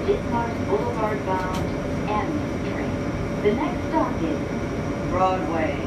Bismarck Boulevard-bound Avenue train. The next stop is Broadway.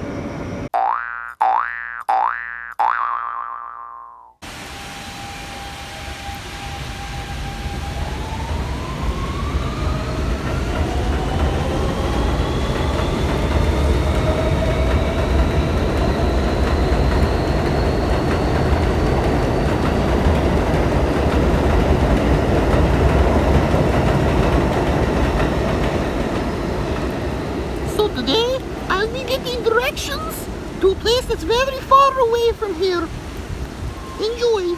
So today, I'll be getting directions to a place that's very far away from here. Enjoy.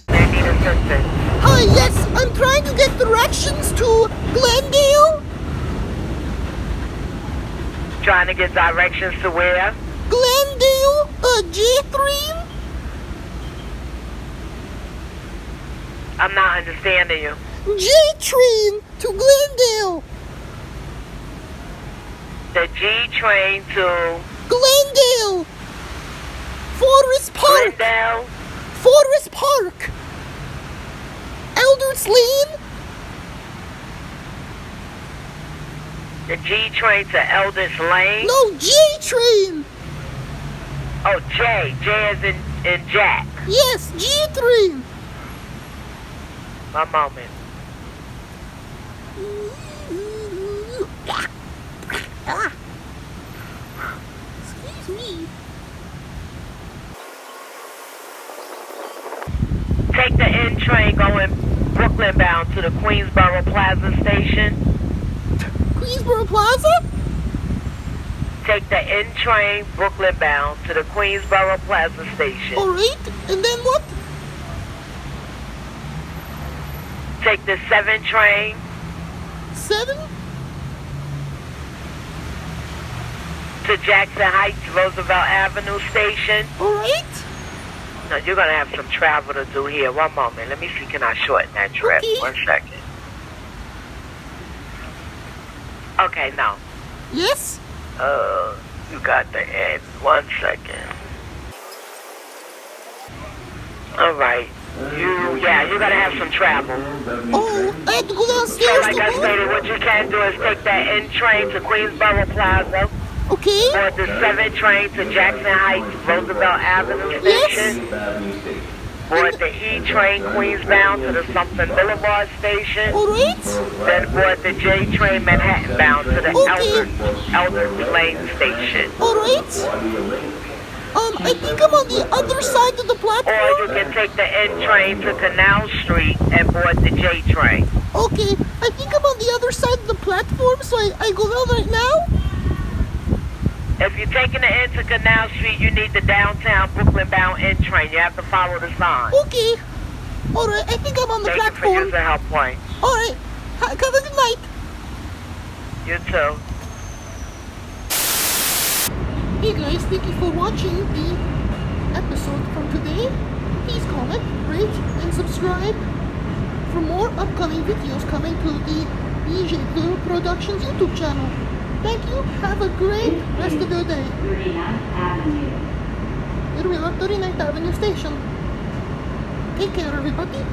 They need assistance. Hi, yes, I'm trying to get directions to Glendale. Trying to get directions to where? Glendale, J3. I'm not understanding you. J-train to Glendale. The G train to Glendale. Forest Park. Glendale. Forest Park. Elderts Lane. The G train to Elders Lane. No, J-train. Oh, J. J as in Jack. Yes, J-train. One moment. Excuse me. Take the N train going Brooklyn bound to the Queensboro Plaza Station. Queensboro Plaza? Take the N train Brooklyn bound to the Queensboro Plaza Station. Alright, and then what? Take the 7 train 7? to Jackson Heights-Roosevelt Avenue Station. Alright. Now, you're going to have some travel to do here. One moment. Let me see, can I shorten that trip? Okay. 1 second. Okay, now. Yes? You got the end. 1 second. All right. You're going to have some travel. Oh, I have to go So downstairs like to I go? stated, what you can do is take that N train to Queensboro Plaza, Okay. board the 7 train to Jackson Heights Roosevelt Avenue Station, board the E train Queensbound to the Sutphin Boulevard Station, Alright. then board the J train Manhattan bound to the Okay. Elders Lane Station. Alright. I think I'm on the other side of the Or you platform. can take the N train to Canal Street and board the J train. Okay, I think I'm on the other side of the platform, so I go down right now? If you're taking the N to Canal Street, you need the downtown Brooklyn bound N train. You have to follow the sign. Okay. Alright, I think I'm on the Thank you for platform. using Help Point. Alright, have a good night. You too. Hey guys, thank you for watching the episode from today. Please comment, rate, and subscribe for more upcoming videos coming to the DJ Blue Productions YouTube channel. Thank you, have a great rest of your day. 39th Avenue. Here we are, 39th Avenue Station. Take care everybody.